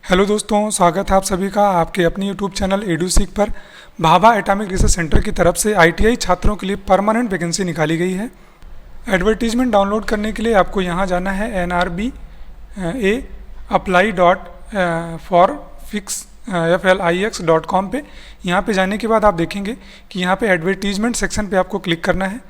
Hello दोस्तों, स्वागत है आप सभी का आपके अपने यूट्यूब चैनल एडुसीक पर। भाभा एटॉमिक रिसर्च सेंटर की तरफ से आईटीआई छात्रों के लिए परमानेंट वैकेंसी निकाली गई है। एडवर्टीजमेंट डाउनलोड करने के लिए आपको यहाँ जाना है nrba.apply.forfix.com पे। यहाँ पे जाने के बाद आप देखेंगे कि यहाँ पे एडवर्टीजमेंट सेक्शन पे आपको क्लिक करना है।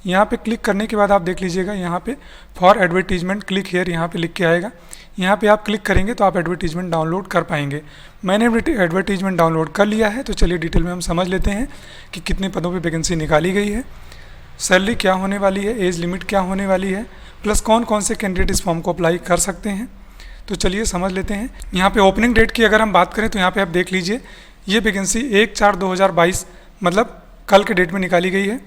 यहाँ पे क्लिक करने के बाद आप देख लीजिएगा, यहाँ पे फॉर एडवर्टीजमेंट क्लिक हेयर यहाँ पे लिख के आएगा। यहाँ पे आप क्लिक करेंगे तो आप एडवर्टीजमेंट डाउनलोड कर पाएंगे। मैंने एडवर्टीजमेंट डाउनलोड कर लिया है, तो चलिए डिटेल में हम समझ लेते हैं कि कितने पदों पे वैकेंसी निकाली गई है, सैलरी क्या होने वाली है, एज लिमिट क्या होने वाली है, प्लस कौन कौन से कैंडिडेट इस फॉर्म को अप्लाई कर सकते हैं। तो चलिए समझ लेते हैं। यहाँ पे ओपनिंग डेट की अगर हम बात करें तो यहाँ पे आप देख लीजिए, ये वैकेंसी 1/4/2022 मतलब कल के डेट में निकाली गई है।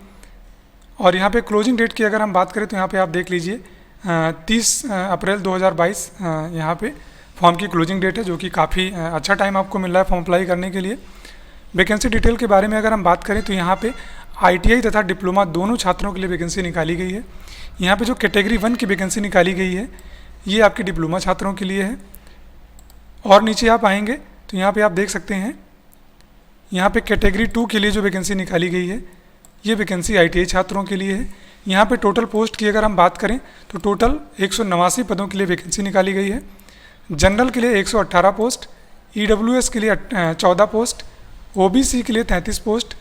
और यहाँ पे क्लोजिंग डेट की अगर हम बात करें तो यहाँ पे आप देख लीजिए 30 अप्रैल 2022 यहाँ पे फॉर्म की क्लोजिंग डेट है, जो कि काफ़ी अच्छा टाइम आपको मिल रहा है फॉर्म अप्लाई करने के लिए। वैकेंसी डिटेल के बारे में अगर हम बात करें तो यहाँ पे आईटीआई तथा डिप्लोमा दोनों छात्रों के लिए वैकेंसी निकाली गई है। यहाँ पे जो कैटेगरी 1 की वैकेंसी निकाली गई है ये आपके डिप्लोमा छात्रों के लिए है। और नीचे आप आएंगे तो यहाँ पे आप देख सकते हैं, यहाँ पे कैटेगरी 2 के लिए जो वैकेंसी निकाली गई है ये वैकेंसी आईटीआई छात्रों के लिए है। यहाँ पे टोटल पोस्ट की अगर हम बात करें तो टोटल 189 पदों के लिए वैकेंसी निकाली गई है। जनरल के लिए 118 पोस्ट, ईडब्ल्यूएस के लिए 14 पोस्ट, ओबीसी के लिए 33 पोस्ट,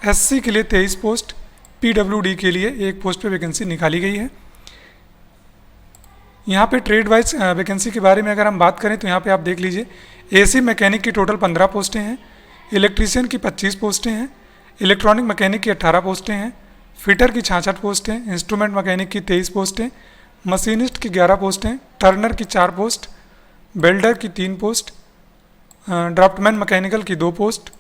एससी के लिए 23 पोस्ट, पीडब्ल्यूडी के लिए 1 पोस्ट पे वैकेंसी निकाली गई है। यहाँ पे ट्रेड वाइज वैकेंसी के बारे में अगर हम बात करें तो यहाँ पे आप देख लीजिए, एसी मैकेनिक की टोटल 15 पोस्टें हैं, इलेक्ट्रीशियन की 25 पोस्टें हैं, इलेक्ट्रॉनिक मैकेनिक की 18 पोस्टें हैं, फिटर की 66 पोस्टें, इंस्ट्रूमेंट मैकेनिक की 23 पोस्टें, मशीनिस्ट की 11 पोस्टें, टर्नर की 4 पोस्ट, वेल्डर की 3 पोस्ट, ड्राफ्टमैन मैकेनिकल की 2 पोस्ट।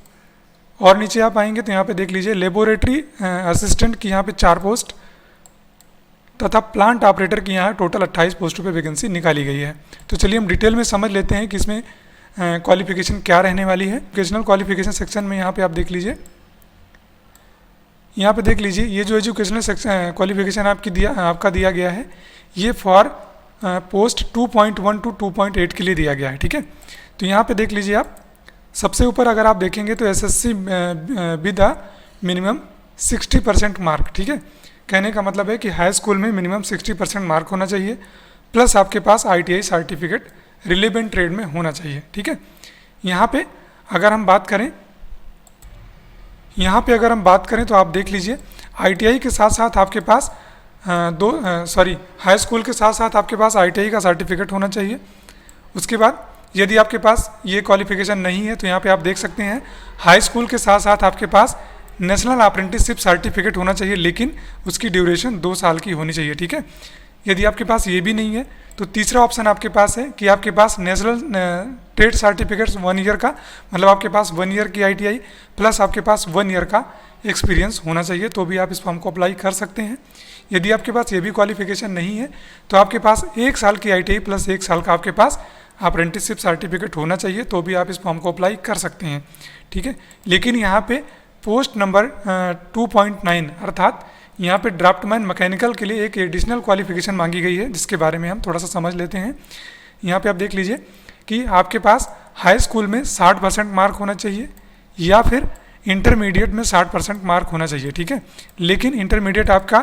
और नीचे आप आएंगे तो यहाँ पे देख लीजिए, लेबोरेटरी असिस्टेंट की यहाँ पे 4 पोस्ट तथा प्लांट ऑपरेटर की यहाँ टोटल 28 पोस्टों पे वैकेंसी निकाली गई है। तो चलिए हम डिटेल में समझ लेते हैं कि इसमें क्वालिफिकेशन क्या रहने वाली है। एजुकेशनल क्वालिफिकेशन सेक्शन में यहाँ पे आप देख लीजिए, यहाँ पे देख लीजिए, ये जो एजुकेशनल सेक्शन क्वालिफिकेशन आपका दिया गया है ये फॉर पोस्ट 2.1 to 2.8 के लिए दिया गया है। ठीक है, तो यहाँ पे देख लीजिए, आप सबसे ऊपर अगर आप देखेंगे तो एसएससी विद मिनिमम 60% मार्क। ठीक है, कहने का मतलब है कि हाई स्कूल में मिनिमम 60% मार्क होना चाहिए, प्लस आपके पास आईटीआई सर्टिफिकेट रिलेवेंट ट्रेड में होना चाहिए। ठीक है, यहाँ पे अगर हम बात करें तो आप देख लीजिए, आईटीआई के साथ साथ आपके पास हाई स्कूल के साथ साथ आपके पास आईटीआई का सर्टिफिकेट होना चाहिए। उसके बाद यदि आपके पास ये क्वालिफिकेशन नहीं है तो यहाँ पे आप देख सकते हैं, हाई स्कूल के साथ साथ आपके पास नेशनल अप्रेंटिसशिप सर्टिफिकेट होना चाहिए, लेकिन उसकी ड्यूरेशन 2 साल की होनी चाहिए। ठीक है, यदि आपके पास ये भी नहीं है तो तीसरा ऑप्शन आपके पास है कि आपके पास नेशनल ट्रेड सर्टिफिकेट 1 ईयर का, मतलब आपके पास 1 ईयर की आईटीआई प्लस आपके पास 1 ईयर का एक्सपीरियंस होना चाहिए, तो भी आप इस फॉर्म को अप्लाई कर सकते हैं। यदि आपके पास ये भी क्वालिफिकेशन नहीं है तो आपके पास 1 साल की आईटीआई प्लस 1 साल का आपके पास अप्रेंटिसशिप सर्टिफिकेट होना चाहिए, तो भी आप इस फॉर्म को अप्लाई कर सकते हैं। ठीक है, लेकिन यहाँ पे पोस्ट नंबर 2.9 अर्थात यहाँ पे ड्राफ्टमैन मैकेनिकल के लिए एक एडिशनल क्वालिफिकेशन मांगी गई है, जिसके बारे में हम थोड़ा सा समझ लेते हैं। यहाँ पे आप देख लीजिए कि आपके पास हाई स्कूल में 60% मार्क होना चाहिए या फिर इंटरमीडिएट में 60% मार्क होना चाहिए। ठीक है, लेकिन इंटरमीडिएट आपका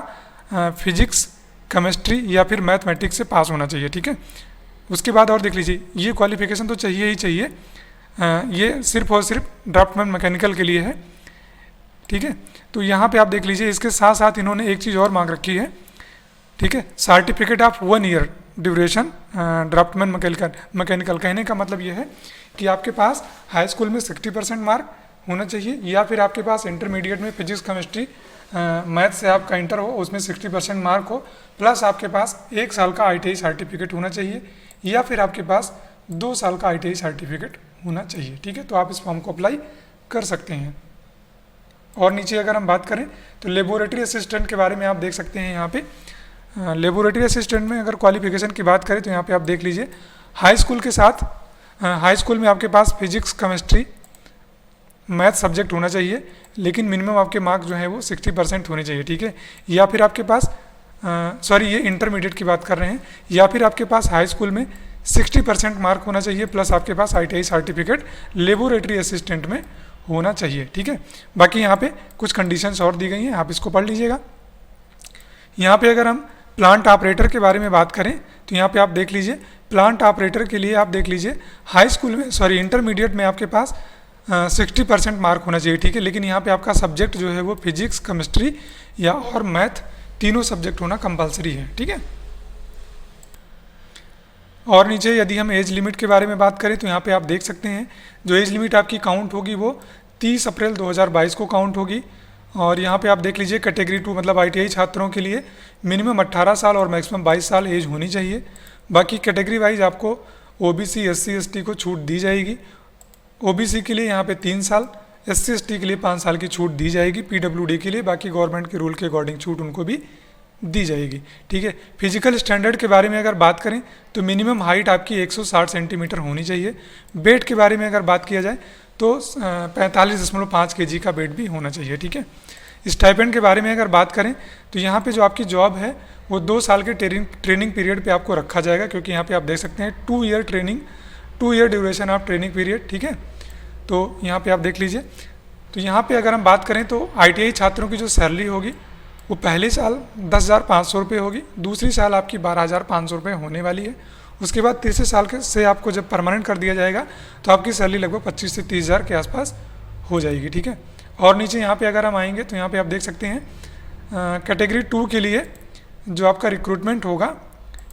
फिजिक्स, केमिस्ट्री या फिर मैथमेटिक्स से पास होना चाहिए। ठीक है, उसके बाद और देख लीजिए, ये क्वालिफिकेशन तो चाहिए ही चाहिए, ये सिर्फ और सिर्फ ड्राफ्टमैन मैकेनिकल के लिए है। ठीक है, तो यहाँ पे आप देख लीजिए, इसके साथ साथ इन्होंने एक चीज़ और मांग रखी है। ठीक है, certificate of 1 year duration draftsman mechanical. कहने का मतलब ये है कि आपके पास हाई स्कूल में 60% मार्क होना चाहिए या फिर आपके पास इंटरमीडिएट में फिजिक्स, केमिस्ट्री, मैथ से आपका इंटर हो, उसमें 60% मार्क हो, प्लस आपके पास 1 साल का आईटीआई सर्टिफिकेट होना चाहिए या फिर आपके पास 2 साल का आईटीआई सर्टिफिकेट होना चाहिए। ठीक है, तो आप इस फॉर्म को अप्लाई कर सकते हैं। और नीचे अगर हम बात करें तो लेबोरेटरी असिस्टेंट के बारे में आप देख सकते हैं। यहाँ पे लेबोरेटरी असिस्टेंट में अगर क्वालिफिकेशन की बात करें तो यहाँ पे आप देख लीजिए, हाई स्कूल के साथ हाई स्कूल में आपके पास फिजिक्स, केमिस्ट्री, मैथ सब्जेक्ट होना चाहिए, लेकिन मिनिमम आपके मार्क जो है वो 60% होने चाहिए। ठीक है, या फिर आपके पास ये इंटरमीडिएट की बात कर रहे हैं, या फिर आपके पास हाई स्कूल में 60% मार्क होना चाहिए, प्लस आपके पास ITI सर्टिफिकेट लेबोरेटरी असिस्टेंट में होना चाहिए, ठीक है। बाकी यहाँ पे कुछ कंडीशंस और दी गई हैं, आप इसको पढ़ लीजिएगा। यहाँ पे अगर हम प्लांट ऑपरेटर के बारे में बात करें तो यहाँ पे आप देख लीजिए, प्लांट ऑपरेटर के लिए आप देख लीजिए हाई स्कूल में इंटरमीडिएट में आपके पास 60% मार्क होना चाहिए, ठीक है। लेकिन यहाँ पे आपका सब्जेक्ट जो है वो फिजिक्स, केमिस्ट्री या और मैथ तीनों सब्जेक्ट होना कंपलसरी है, ठीक है। और नीचे यदि हम एज लिमिट के बारे में बात करें तो यहाँ पे आप देख सकते हैं जो एज लिमिट आपकी काउंट होगी वो 30 अप्रैल 2022 को काउंट होगी। और यहाँ पे आप देख लीजिए कैटेगरी 2 मतलब ITI छात्रों के लिए मिनिमम 18 साल और मैक्सिमम 22 साल एज होनी चाहिए। बाकी कैटेगरी वाइज आपको OBC SC ST को छूट दी जाएगी। OBC के लिए यहाँ पे 3 साल, SC ST के लिए 5 साल की छूट दी जाएगी। PWD के लिए बाकी गवर्नमेंट के रूल के अकॉर्डिंग छूट उनको भी दी जाएगी, ठीक है। फिजिकल स्टैंडर्ड के बारे में अगर बात करें तो मिनिमम हाइट आपकी 160 सेंटीमीटर होनी चाहिए। वेट के बारे में अगर बात किया जाए तो 45.5 kg का वेट भी होना चाहिए, ठीक है। स्टाइपेंड के बारे में अगर बात करें तो यहाँ पे जो आपकी जॉब है वो 2 साल के ट्रेनिंग पीरियड पे आपको रखा जाएगा, क्योंकि यहाँ पे आप देख सकते हैं 2 ear training, 2 year duration of training period, ठीक है। तो यहाँ पे आप देख लीजिए। तो यहाँ पे अगर हम बात करें तो ITI छात्रों की जो सैलरी होगी वो पहले साल 10,500 रुपये होगी, दूसरी साल आपकी 12,500 रुपये होने वाली है। उसके बाद तीसरे साल के से आपको जब परमानेंट कर दिया जाएगा तो आपकी सैलरी लगभग 25 से 30 हज़ार के आसपास हो जाएगी, ठीक है। और नीचे यहाँ पे अगर हम आएंगे तो यहाँ पे आप देख सकते हैं कैटेगरी 2 के लिए जो आपका रिक्रूटमेंट होगा,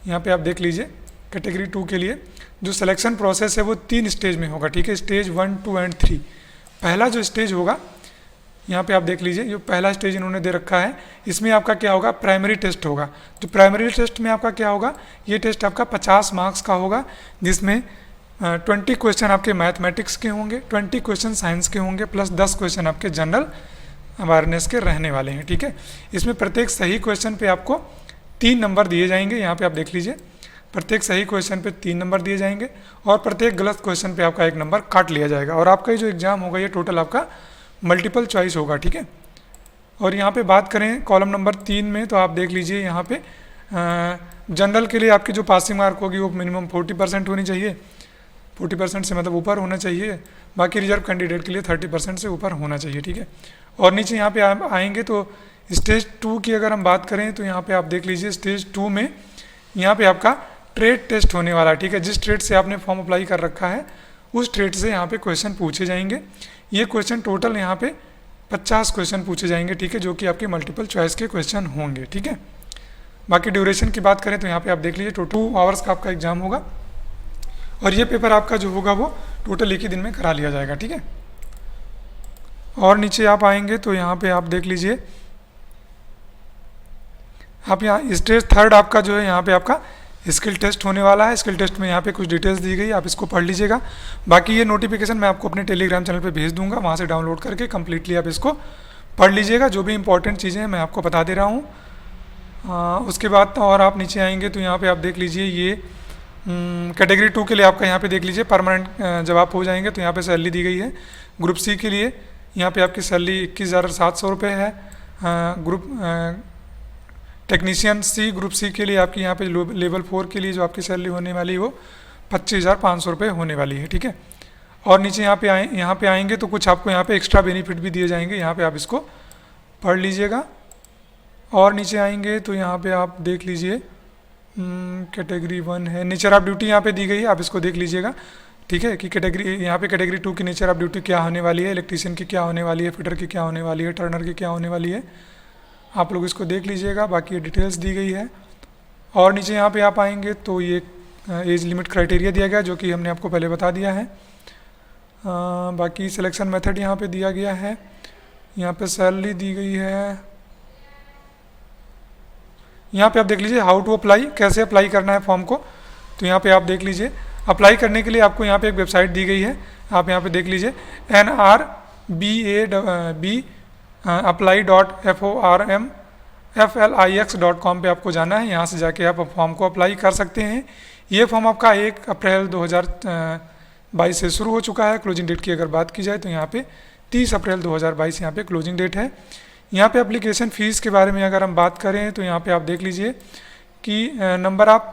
यहाँ पे आप देख लीजिए कैटेगरी 2 के लिए जो सिलेक्शन प्रोसेस है वो 3 स्टेज में होगा, ठीक है। Stage 1, 2 and 3। पहला जो स्टेज होगा यहाँ पे आप देख लीजिए, जो पहला स्टेज इन्होंने दे रखा है इसमें आपका क्या होगा, प्राइमरी टेस्ट होगा। तो प्राइमरी टेस्ट में आपका क्या होगा, ये टेस्ट आपका 50 मार्क्स का होगा, जिसमें 20 क्वेश्चन आपके मैथमेटिक्स के होंगे, 20 क्वेश्चन साइंस के होंगे, प्लस 10 क्वेश्चन आपके जनरल अवेयरनेस के रहने वाले हैं, ठीक है। इसमें प्रत्येक सही क्वेश्चन पे आपको 3 नंबर दिए जाएंगे। यहाँ पे आप देख लीजिए प्रत्येक सही क्वेश्चन पे 3 नंबर दिए जाएंगे और प्रत्येक गलत क्वेश्चन पे आपका 1 नंबर काट लिया जाएगा। और आपका ये जो एग्ज़ाम होगा ये टोटल आपका मल्टीपल चॉइस होगा, ठीक है। और यहाँ पे बात करें कॉलम नंबर 3 में तो आप देख लीजिए यहाँ पे जनरल के लिए आपकी जो पासिंग मार्क होगी वो मिनिमम 40% होनी चाहिए, 40% से मतलब ऊपर होना चाहिए। बाकी रिजर्व कैंडिडेट के लिए 30% से ऊपर होना चाहिए, ठीक है। और नीचे यहाँ पे आएंगे तो स्टेज 2 की अगर हम बात करें तो यहाँ पे आप देख लीजिए स्टेज 2 में यहाँ पे आपका ट्रेड टेस्ट होने वाला है, ठीक है। जिस ट्रेड से आपने फॉर्म अप्लाई कर रखा है उस ट्रेड से यहाँ पे क्वेश्चन पूछे जाएंगे। ये क्वेश्चन टोटल यहाँ पे 50 क्वेश्चन पूछे जाएंगे, ठीक है, जो कि आपके मल्टीपल चॉइस के क्वेश्चन होंगे, ठीक है। बाकी ड्यूरेशन की बात करें तो यहाँ पे आप देख लीजिए 2 आवर्स का आपका एग्जाम होगा और ये पेपर आपका जो होगा वो टोटल एक ही दिन में करा लिया जाएगा, ठीक है। और नीचे आप आएंगे तो यहाँ पे आप देख लीजिए, आप यहाँ स्टेज 3 आपका जो है यहाँ पे आपका स्किल टेस्ट होने वाला है। स्किल टेस्ट में यहाँ पे कुछ डिटेल्स दी गई, आप इसको पढ़ लीजिएगा। बाकी ये नोटिफिकेशन मैं आपको अपने टेलीग्राम चैनल पे भेज दूंगा, वहाँ से डाउनलोड करके कम्प्लीटली आप इसको पढ़ लीजिएगा। जो भी इंपॉर्टेंट चीज़ें हैं मैं आपको बता दे रहा हूँ। उसके बाद और आप नीचे आएंगे तो यहाँ पर आप देख लीजिए ये कैटेगरी 2 के लिए आपका यहाँ पे देख लीजिए परमानेंट जब आप हो जाएंगे तो यहाँ पे सैलरी दी गई है। ग्रुप सी के लिए यहाँ पे आपकी सैलरी 21,700 रुपये है। Group technician C group C के लिए आपकी यहाँ पे लेवल 4 के लिए जो आपकी सैलरी होने वाली है वो 25,500 रुपये होने वाली है, ठीक है। और नीचे यहाँ पे आएंगे तो कुछ आपको यहाँ पे एक्स्ट्रा बेनिफिट भी दिए जाएंगे, यहाँ पे आप इसको पढ़ लीजिएगा। और नीचे आएंगे तो यहाँ पे आप देख लीजिए कैटेगरी 1 है, नेचर ऑफ ड्यूटी यहाँ पे दी गई है, आप इसको देख लीजिएगा, ठीक है, कि यहाँ पे कैटेगरी 2 की नेचर ऑफ ड्यूटी क्या होने वाली है, इलेक्ट्रीशियन की क्या होने वाली है, फिटर की क्या होने वाली है, टर्नर की क्या होने वाली है, आप लोग इसको देख लीजिएगा। बाकी ये डिटेल्स दी गई है। और नीचे यहाँ पे आप आएंगे तो ये एज लिमिट क्राइटेरिया दिया गया जो कि हमने आपको पहले बता दिया है। बाकी सिलेक्शन मेथड यहाँ पे दिया गया है, यहाँ पे सैलरी दी गई है। यहाँ पे आप देख लीजिए हाउ टू अप्लाई, कैसे अप्लाई करना है फॉर्म को, तो यहाँ पे आप देख लीजिए अप्लाई करने के लिए आपको यहाँ पे एक वेबसाइट दी गई है, आप यहाँ पे देख लीजिए NRBAB apply.formflix.com पे आपको जाना है। यहाँ से जाके आप फॉर्म को अप्लाई कर सकते हैं। ये फॉर्म आपका 1 अप्रैल 2022 से शुरू हो चुका है। क्लोजिंग डेट की अगर बात की जाए तो यहाँ पे 30 अप्रैल 2022 यहाँ पे क्लोजिंग डेट है। यहाँ पे एप्लीकेशन फ़ीस के बारे में अगर हम बात करें तो यहाँ पे आप देख लीजिए कि नंबर आप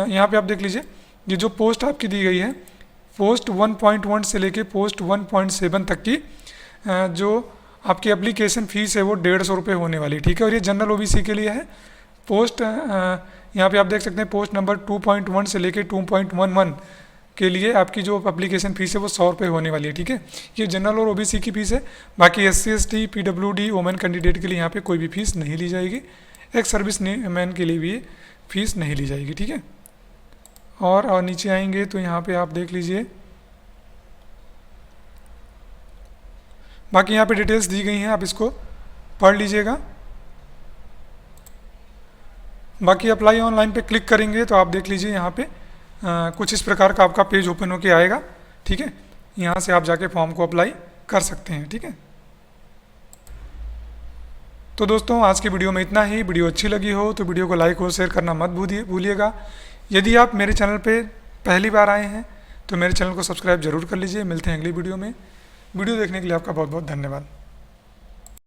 यहाँ पे आप देख लीजिए ये जो पोस्ट आपकी दी गई है, पोस्ट 1.1 से लेके पोस्ट 1.7 तक की जो आपकी एप्लीकेशन फ़ीस है वो 150 रुपये होने वाली है, ठीक है। और ये जनरल ओबीसी के लिए है। पोस्ट यहाँ पे आप देख सकते हैं पोस्ट नंबर 2.1 से लेके 2.11 के लिए आपकी जो एप्लीकेशन फ़ीस है वो 100 रुपये होने वाली है, ठीक है। ये जनरल और ओबीसी की फ़ीस है। बाकी SC ST PWD women candidate के लिए यहाँ पे कोई भी फ़ीस नहीं ली जाएगी। एक सर्विस मैन के लिए भी फ़ीस नहीं ली जाएगी, ठीक है। और नीचे आएंगे तो यहाँ पे आप देख लीजिए, बाकी यहाँ पे डिटेल्स दी गई हैं, आप इसको पढ़ लीजिएगा। बाकी अप्लाई ऑनलाइन पे क्लिक करेंगे तो आप देख लीजिए यहाँ पे कुछ इस प्रकार का आपका पेज ओपन होके आएगा, ठीक है। यहाँ से आप जाके फॉर्म को अप्लाई कर सकते हैं, ठीक है। तो दोस्तों आज की वीडियो में इतना ही। वीडियो अच्छी लगी हो तो वीडियो को लाइक और शेयर करना मत भूलिएगा। यदि आप मेरे चैनल पे पहली बार आए हैं तो मेरे चैनल को सब्सक्राइब जरूर कर लीजिए। मिलते हैं अगली वीडियो में। वीडियो देखने के लिए आपका बहुत बहुत धन्यवाद।